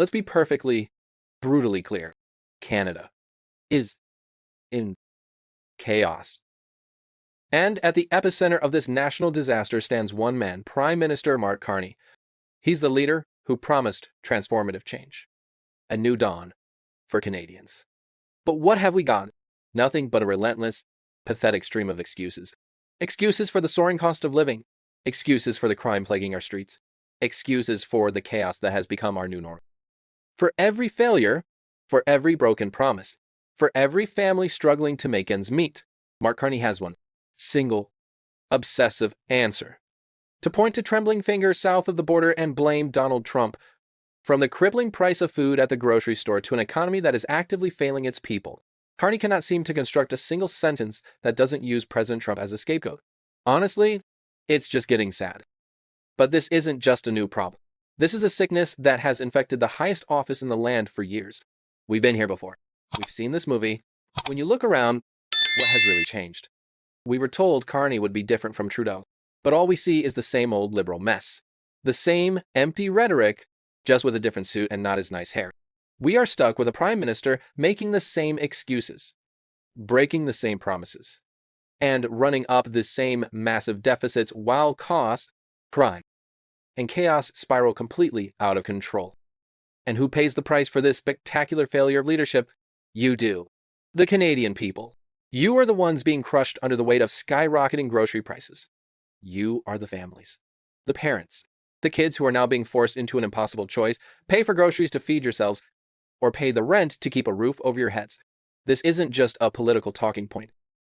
Let's be perfectly, brutally clear. Canada is in chaos. And at the epicenter of this national disaster stands one man, Prime Minister Mark Carney. He's the leader who promised transformative change. A new dawn for Canadians. But what have we got? Nothing but a relentless, pathetic stream of excuses. Excuses for the soaring cost of living. Excuses for the crime plaguing our streets. Excuses for the chaos that has become our new norm. For every failure, for every broken promise, for every family struggling to make ends meet, Mark Carney has one single, obsessive answer. To point to trembling fingers south of the border and blame Donald Trump. From the crippling price of food at the grocery store to an economy that is actively failing its people, Carney cannot seem to construct a single sentence that doesn't use President Trump as a scapegoat. Honestly, it's just getting sad. But this isn't just a new problem. This is a sickness that has infected the highest office in the land for years. We've been here before. We've seen this movie. When you look around, what has really changed? We were told Carney would be different from Trudeau, but all we see is the same old liberal mess. The same empty rhetoric, just with a different suit and not as nice hair. We are stuck with a prime minister making the same excuses, breaking the same promises, and running up the same massive deficits while costs, crime, and chaos spiral completely out of control. And who pays the price for this spectacular failure of leadership? You do. The Canadian people. You are the ones being crushed under the weight of skyrocketing grocery prices. You are the families, the parents, the kids who are now being forced into an impossible choice: pay for groceries to feed yourselves or pay the rent to keep a roof over your heads. This isn't just a political talking point.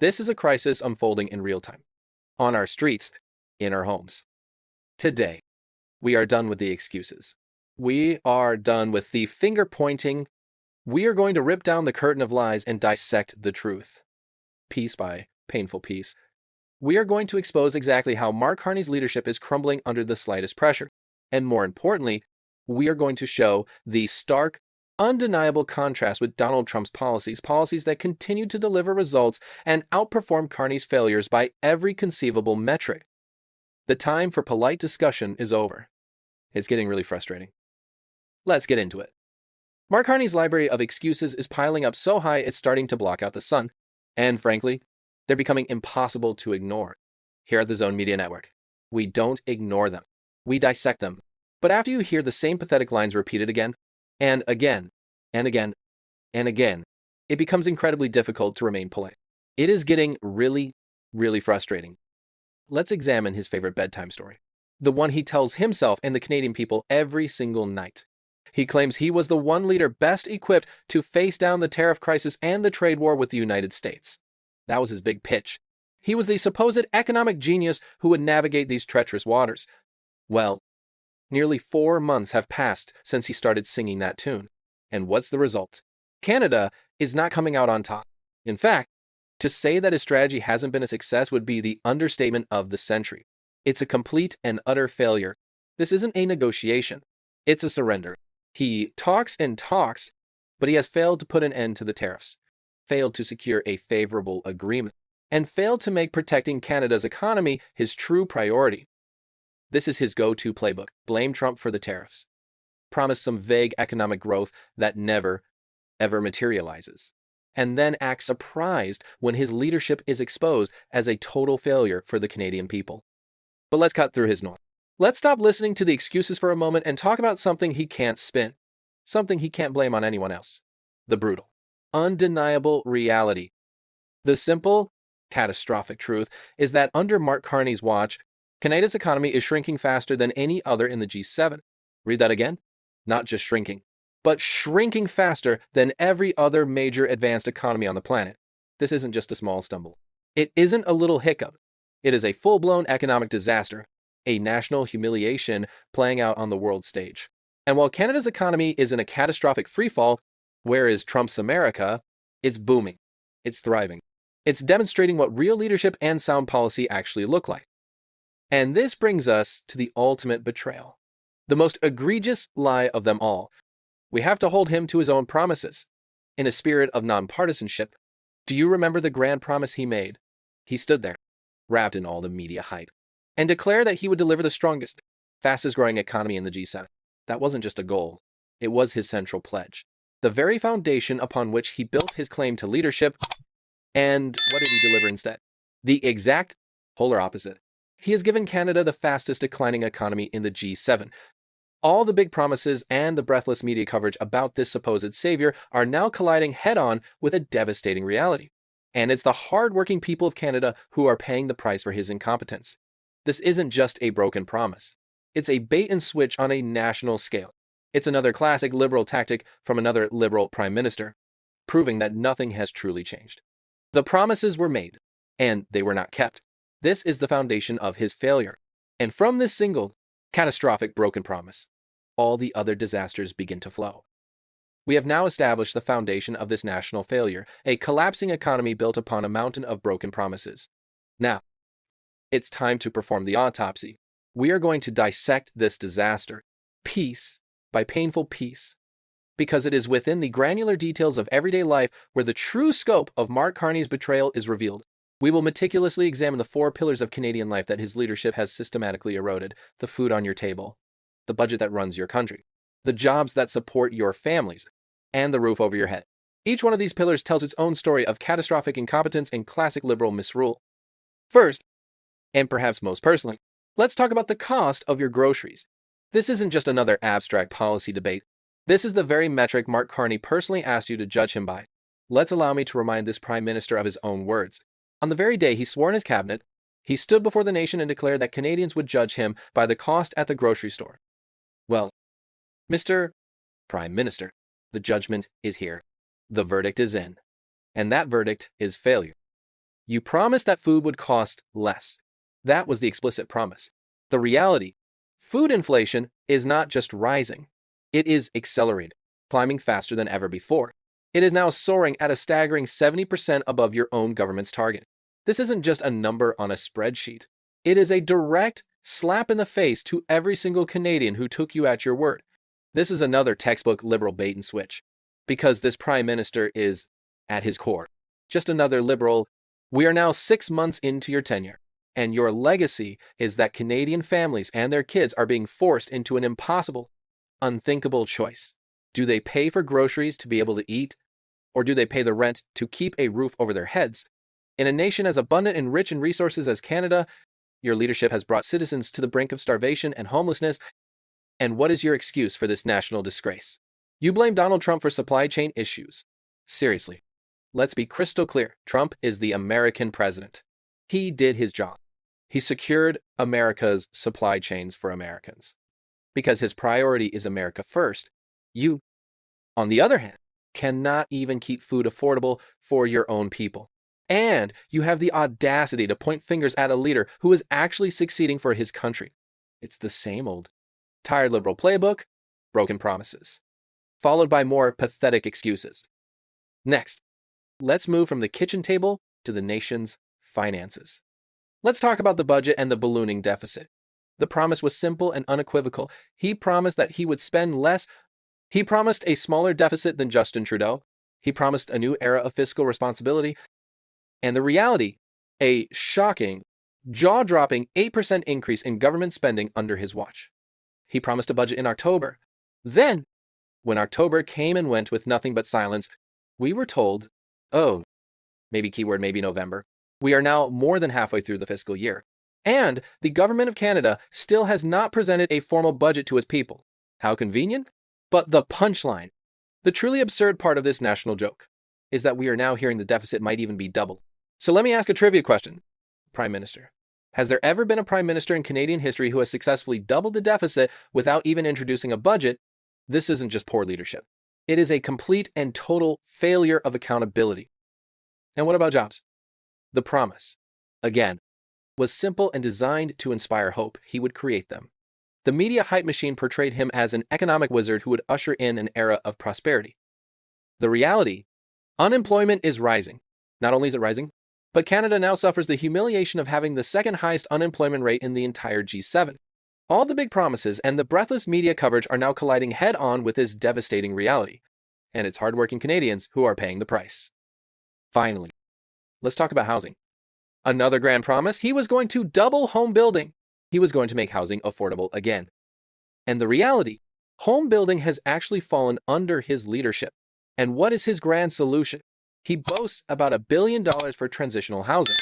This is a crisis unfolding in real time, on our streets, in our homes. Today, we are done with the excuses. We are done with the finger pointing. We are going to rip down the curtain of lies and dissect the truth, piece by painful piece. We are going to expose exactly how Mark Carney's leadership is crumbling under the slightest pressure. And more importantly, we are going to show the stark, undeniable contrast with Donald Trump's policies that continue to deliver results and outperform Carney's failures by every conceivable metric. The time for polite discussion is over. It's getting really frustrating. Let's get into it. Mark Carney's library of excuses is piling up so high it's starting to block out the sun. And frankly, they're becoming impossible to ignore. Here at the Zone Media Network, we don't ignore them. We dissect them. But after you hear the same pathetic lines repeated again, and again, and again, and again, it becomes incredibly difficult to remain polite. It is getting really, really frustrating. Let's examine his favorite bedtime story, the one he tells himself and the Canadian people every single night. He claims he was the one leader best equipped to face down the tariff crisis and the trade war with the United States. That was his big pitch. He was the supposed economic genius who would navigate these treacherous waters. Well, nearly 4 months have passed since he started singing that tune. And what's the result? Canada is not coming out on top. In fact, to say that his strategy hasn't been a success would be the understatement of the century. It's a complete and utter failure. This isn't a negotiation. It's a surrender. He talks and talks, but he has failed to put an end to the tariffs, failed to secure a favorable agreement, and failed to make protecting Canada's economy his true priority. This is his go-to playbook: blame Trump for the tariffs, promise some vague economic growth that never, ever materializes, and then act surprised when his leadership is exposed as a total failure for the Canadian people. But let's cut through his noise. Let's stop listening to the excuses for a moment and talk about something he can't spin, something he can't blame on anyone else: the brutal, undeniable reality. The simple, catastrophic truth is that under Mark Carney's watch, Canada's economy is shrinking faster than any other in the G7. Read that again? Not just shrinking, but shrinking faster than every other major advanced economy on the planet. This isn't just a small stumble. It isn't a little hiccup. It is a full-blown economic disaster, a national humiliation playing out on the world stage. And while Canada's economy is in a catastrophic freefall, where is Trump's America? It's booming. It's thriving. It's demonstrating what real leadership and sound policy actually look like. And this brings us to the ultimate betrayal, the most egregious lie of them all. We have to hold him to his own promises. In a spirit of nonpartisanship, do you remember the grand promise he made? He stood there, wrapped in all the media hype, and declared that he would deliver the strongest, fastest growing economy in the G7. That wasn't just a goal. It was his central pledge, the very foundation upon which he built his claim to leadership. And what did he deliver instead? The exact polar opposite. He has given Canada the fastest declining economy in the G7. All the big promises and the breathless media coverage about this supposed savior are now colliding head-on with a devastating reality. And it's the hard-working people of Canada who are paying the price for his incompetence. This isn't just a broken promise. It's a bait and switch on a national scale. It's another classic liberal tactic from another liberal prime minister, proving that nothing has truly changed. The promises were made, and they were not kept. This is the foundation of his failure. And from this single, catastrophic broken promise, all the other disasters begin to flow. We have now established the foundation of this national failure, a collapsing economy built upon a mountain of broken promises. Now, it's time to perform the autopsy. We are going to dissect this disaster, piece by painful piece, because it is within the granular details of everyday life where the true scope of Mark Carney's betrayal is revealed. We will meticulously examine the 4 pillars of Canadian life that his leadership has systematically eroded: the food on your table, the budget that runs your country, the jobs that support your families, and the roof over your head. Each one of these pillars tells its own story of catastrophic incompetence and classic liberal misrule. First, and perhaps most personally, let's talk about the cost of your groceries. This isn't just another abstract policy debate. This is the very metric Mark Carney personally asked you to judge him by. Let's allow me to remind this Prime Minister of his own words. On the very day he swore in his cabinet, he stood before the nation and declared that Canadians would judge him by the cost at the grocery store. Well, Mr. Prime Minister, the judgment is here. The verdict is in. And that verdict is failure. You promised that food would cost less. That was the explicit promise. The reality, food inflation is not just rising. It is accelerating, climbing faster than ever before. It is now soaring at a staggering 70% above your own government's target. This isn't just a number on a spreadsheet. It is a direct slap in the face to every single Canadian who took you at your word. This is another textbook liberal bait and switch, because this Prime Minister is, at his core, just another liberal. We are now 6 months into your tenure, and your legacy is that Canadian families and their kids are being forced into an impossible, unthinkable choice. Do they pay for groceries to be able to eat, or do they pay the rent to keep a roof over their heads? In a nation as abundant and rich in resources as Canada, your leadership has brought citizens to the brink of starvation and homelessness. And what is your excuse for this national disgrace? You blame Donald Trump for supply chain issues. Seriously, let's be crystal clear. Trump is the American president. He did his job. He secured America's supply chains for Americans, because his priority is America first. You, on the other hand, cannot even keep food affordable for your own people. And you have the audacity to point fingers at a leader who is actually succeeding for his country. It's the same old tired liberal playbook, broken promises, followed by more pathetic excuses. Next, let's move from the kitchen table to the nation's finances. Let's talk about the budget and the ballooning deficit. The promise was simple and unequivocal. He promised that he would spend less. He promised a smaller deficit than Justin Trudeau. He promised a new era of fiscal responsibility. And the reality, a shocking, jaw-dropping 8% increase in government spending under his watch. He promised a budget in October. Then, when October came and went with nothing but silence, we were told, oh, maybe keyword, maybe November. We are now more than halfway through the fiscal year. And the government of Canada still has not presented a formal budget to its people. How convenient? But the punchline, the truly absurd part of this national joke, is that we are now hearing the deficit might even be double. So let me ask a trivia question, Prime Minister. Has there ever been a Prime Minister in Canadian history who has successfully doubled the deficit without even introducing a budget? This isn't just poor leadership. It is a complete and total failure of accountability. And what about jobs? The promise, again, was simple and designed to inspire hope. He would create them. The media hype machine portrayed him as an economic wizard who would usher in an era of prosperity. The reality, unemployment is rising. Not only is it rising, but Canada now suffers the humiliation of having the second highest unemployment rate in the entire G7. All the big promises and the breathless media coverage are now colliding head-on with this devastating reality. And it's hardworking Canadians who are paying the price. Finally, let's talk about housing. Another grand promise, he was going to double home building. He was going to make housing affordable again. And the reality, Home building has actually fallen under his leadership. And what is his grand solution? He boasts about $1 billion for transitional housing.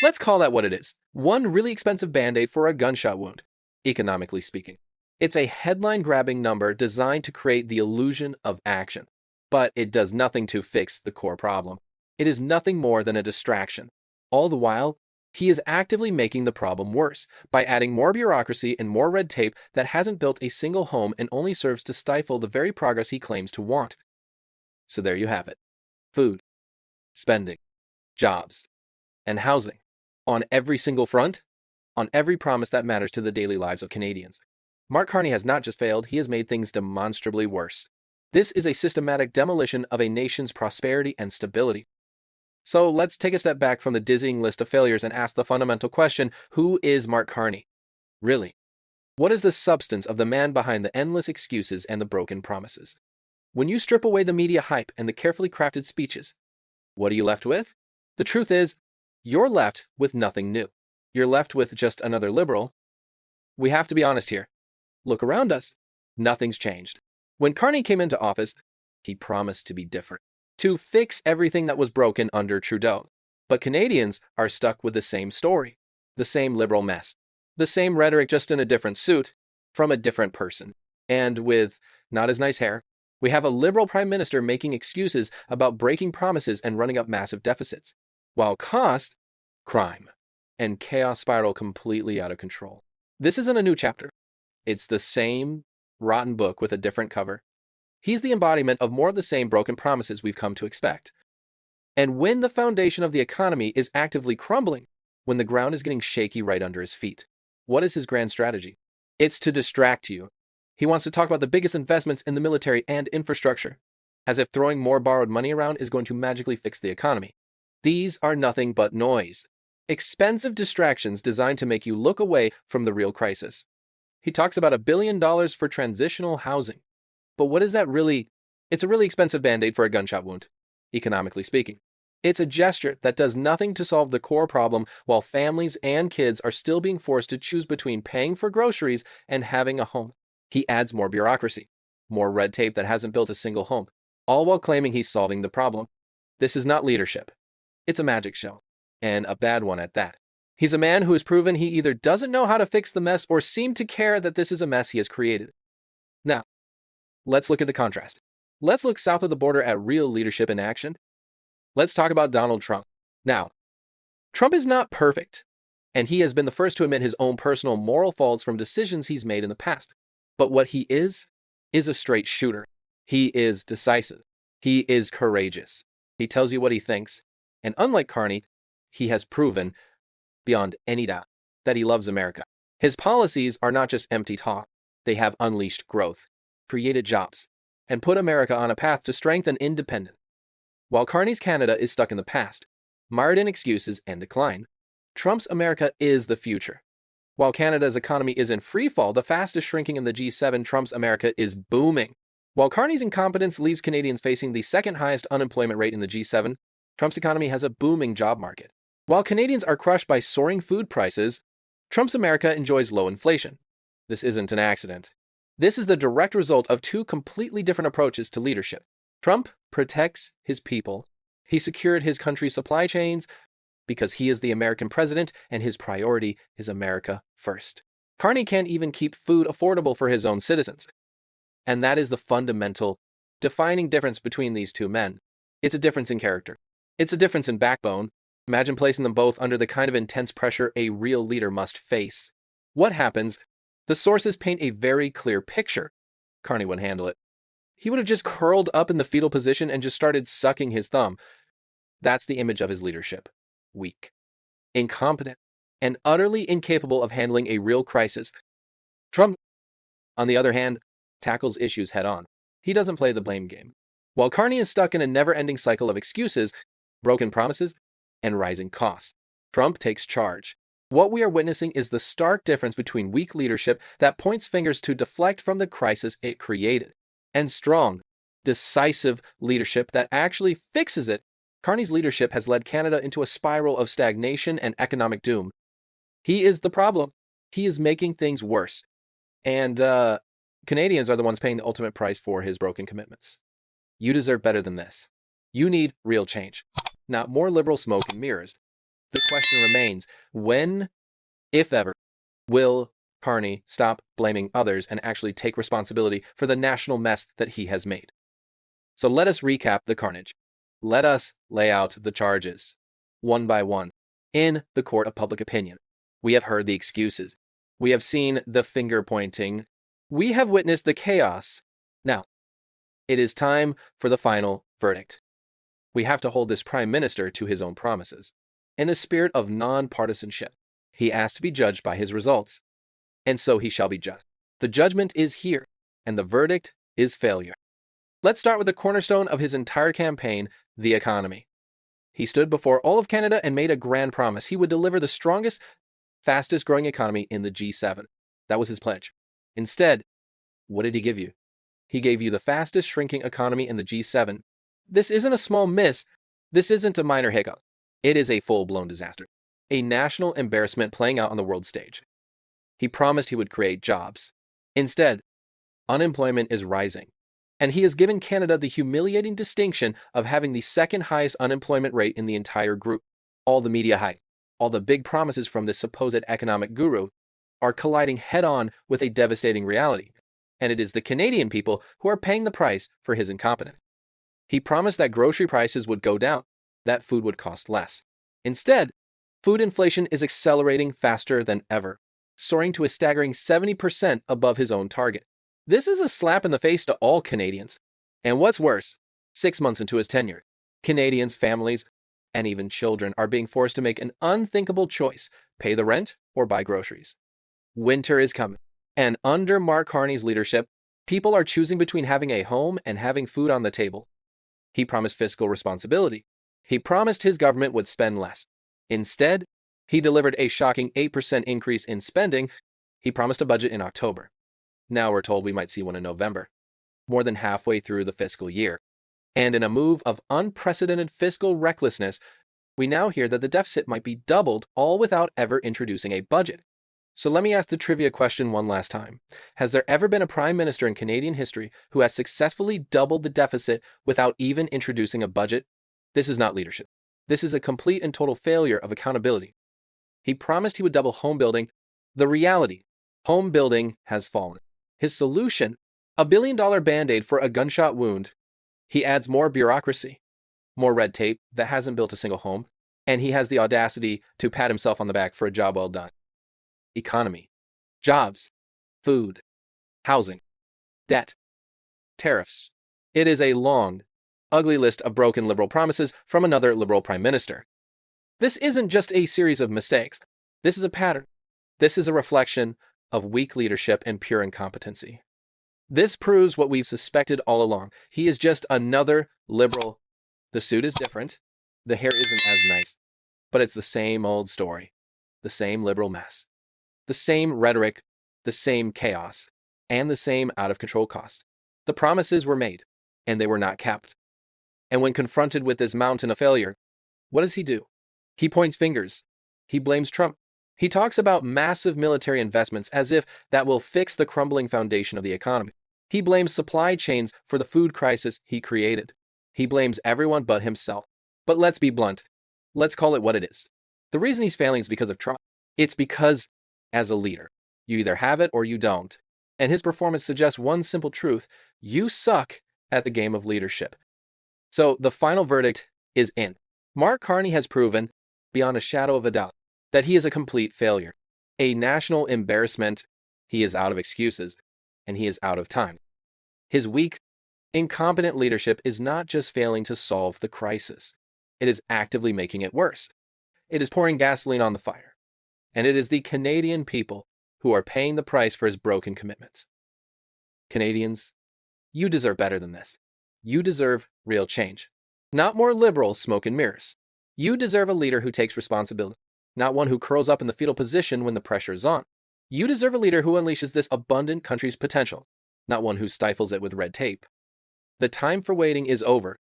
Let's call that what it is. One really expensive band-aid for a gunshot wound, economically speaking. It's a headline-grabbing number designed to create the illusion of action. But it does nothing to fix the core problem. It is nothing more than a distraction. All the while, he is actively making the problem worse by adding more bureaucracy and more red tape that hasn't built a single home and only serves to stifle the very progress he claims to want. So there you have it. Food, spending, jobs, and housing. On every single front, on every promise that matters to the daily lives of Canadians. Mark Carney has not just failed, he has made things demonstrably worse. This is a systematic demolition of a nation's prosperity and stability. So let's take a step back from the dizzying list of failures and ask the fundamental question, who is Mark Carney? Really? What is the substance of the man behind the endless excuses and the broken promises? When you strip away the media hype and the carefully crafted speeches, what are you left with? The truth is, you're left with nothing new. You're left with just another liberal. We have to be honest here. Look around us. Nothing's changed. When Carney came into office, he promised to be different, to fix everything that was broken under Trudeau. But Canadians are stuck with the same story, the same liberal mess, the same rhetoric just in a different suit from a different person. And with not as nice hair, we have a liberal prime minister making excuses about breaking promises and running up massive deficits, while cost, crime, and chaos spiral completely out of control. This isn't a new chapter. It's the same rotten book with a different cover. He's the embodiment of more of the same broken promises we've come to expect. And when the foundation of the economy is actively crumbling, when the ground is getting shaky right under his feet, what is his grand strategy? It's to distract you. He wants to talk about the biggest investments in the military and infrastructure, as if throwing more borrowed money around is going to magically fix the economy. These are nothing but noise. Expensive distractions designed to make you look away from the real crisis. He talks about $1 billion for transitional housing. But what is that really? It's a really expensive band-aid for a gunshot wound, economically speaking. It's a gesture that does nothing to solve the core problem while families and kids are still being forced to choose between paying for groceries and having a home. He adds more bureaucracy, more red tape that hasn't built a single home, all while claiming he's solving the problem. This is not leadership. It's a magic show, and a bad one at that. He's a man who has proven he either doesn't know how to fix the mess or seem to care that this is a mess he has created. Now, let's look at the contrast. Let's look south of the border at real leadership in action. Let's talk about Donald Trump. Now, Trump is not perfect, and he has been the first to admit his own personal moral faults from decisions he's made in the past. But what he is a straight shooter. He is decisive. He is courageous. He tells you what he thinks. And unlike Carney, he has proven, beyond any doubt, that he loves America. His policies are not just empty talk. They have unleashed growth, created jobs, and put America on a path to strength and independence. While Carney's Canada is stuck in the past, mired in excuses and decline, Trump's America is the future. While Canada's economy is in freefall, the fastest shrinking in the G7, Trump's America is booming. While Carney's incompetence leaves Canadians facing the second highest unemployment rate in the G7, Trump's economy has a booming job market. While Canadians are crushed by soaring food prices, Trump's America enjoys low inflation. This isn't an accident. This is the direct result of two completely different approaches to leadership. Trump protects his people. He secured his country's supply chains because he is the American president and his priority is America first. Carney can't even keep food affordable for his own citizens. And that is the fundamental, defining difference between these two men. It's a difference in character. It's a difference in backbone. Imagine placing them both under the kind of intense pressure a real leader must face. What happens? The sources paint a very clear picture. Carney wouldn't handle it. He would have just curled up in the fetal position and just started sucking his thumb. That's the image of his leadership. Weak, incompetent, and utterly incapable of handling a real crisis. Trump, on the other hand, tackles issues head-on. He doesn't play the blame game. While Carney is stuck in a never-ending cycle of excuses, broken promises, and rising costs, Trump takes charge. What we are witnessing is the stark difference between weak leadership that points fingers to deflect from the crisis it created, and strong, decisive leadership that actually fixes it. Carney's leadership has led Canada into a spiral of stagnation and economic doom. He is the problem. He is making things worse. And Canadians are the ones paying the ultimate price for his broken commitments. You deserve better than this. You need real change, not more liberal smoke and mirrors. The question remains, when, if ever, will Carney stop blaming others and actually take responsibility for the national mess that he has made? So let us recap the carnage. Let us lay out the charges, one by one, in the court of public opinion. We have heard the excuses. We have seen the finger pointing. We have witnessed the chaos. Now, it is time for the final verdict. We have to hold this prime minister to his own promises. In a spirit of non-partisanship, he asked to be judged by his results, and so he shall be judged. The judgment is here, and the verdict is failure. Let's start with the cornerstone of his entire campaign, the economy. He stood before all of Canada and made a grand promise. He would deliver the strongest, fastest growing economy in the G7. That was his pledge. Instead, what did he give you? He gave you the fastest shrinking economy in the G7. This isn't a small miss. This isn't a minor hiccup. It is a full-blown disaster. A national embarrassment playing out on the world stage. He promised he would create jobs. Instead, unemployment is rising. And he has given Canada the humiliating distinction of having the second highest unemployment rate in the entire group. All the media hype, all the big promises from this supposed economic guru are colliding head-on with a devastating reality. And it is the Canadian people who are paying the price for his incompetence. He promised that grocery prices would go down, that food would cost less. Instead, food inflation is accelerating faster than ever, soaring to a staggering 70% above his own target. This is a slap in the face to all Canadians. And what's worse, 6 months into his tenure, Canadians, families, and even children are being forced to make an unthinkable choice, pay the rent or buy groceries. Winter is coming, and under Mark Carney's leadership, people are choosing between having a home and having food on the table. He promised fiscal responsibility. He promised his government would spend less. Instead, he delivered a shocking 8% increase in spending. He promised a budget in October. Now we're told we might see one in November, more than halfway through the fiscal year. And in a move of unprecedented fiscal recklessness, we now hear that the deficit might be doubled, all without ever introducing a budget. So let me ask the trivia question one last time. Has there ever been a prime minister in Canadian history who has successfully doubled the deficit without even introducing a budget? This is not leadership. This is a complete and total failure of accountability. He promised he would double home building. The reality, home building has fallen. His solution, a $1 billion Band-Aid for a gunshot wound. He adds more bureaucracy, more red tape that hasn't built a single home, and he has the audacity to pat himself on the back for a job well done. Economy, jobs, food, housing, debt, tariffs. It is a long, ugly list of broken liberal promises from another liberal prime minister. This isn't just a series of mistakes. This is a pattern. This is a reflection of weak leadership and pure incompetency. This proves what we've suspected all along. He is just another liberal. The suit is different. The hair isn't as nice. But it's the same old story. The same liberal mess. The same rhetoric. The same chaos. And the same out-of-control costs. The promises were made, and they were not kept. And when confronted with this mountain of failure, what does he do? He points fingers. He blames Trump. He talks about massive military investments as if that will fix the crumbling foundation of the economy. He blames supply chains for the food crisis he created. He blames everyone but himself. But let's be blunt. Let's call it what it is. The reason he's failing is because of Trump. It's because, as a leader, you either have it or you don't. And his performance suggests one simple truth. You suck at the game of leadership. So the final verdict is in. Mark Carney has proven, beyond a shadow of a doubt, that he is a complete failure. A national embarrassment. He is out of excuses, and he is out of time. His weak, incompetent leadership is not just failing to solve the crisis. It is actively making it worse. It is pouring gasoline on the fire. And it is the Canadian people who are paying the price for his broken commitments. Canadians, you deserve better than this. You deserve real change. Not more liberal smoke and mirrors. You deserve a leader who takes responsibility, not one who curls up in the fetal position when the pressure is on. You deserve a leader who unleashes this abundant country's potential, not one who stifles it with red tape. The time for waiting is over.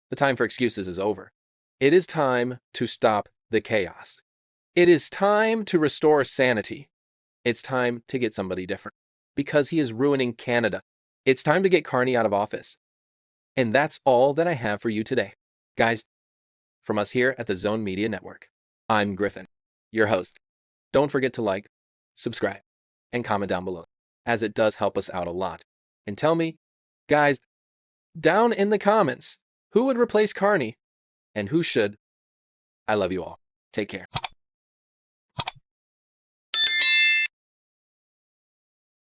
The time for excuses is over. It is time to stop the chaos. It is time to restore sanity. It's time to get somebody different. because he is ruining Canada. It's time to get Carney out of office. And that's all that I have for you today. Guys, from us here at the Zone Media Network, I'm Griffin, your host. Don't forget to like, subscribe, and comment down below, as it does help us out a lot. And tell me, guys, down in the comments, who would replace Carney and who should? I love you all. Take care.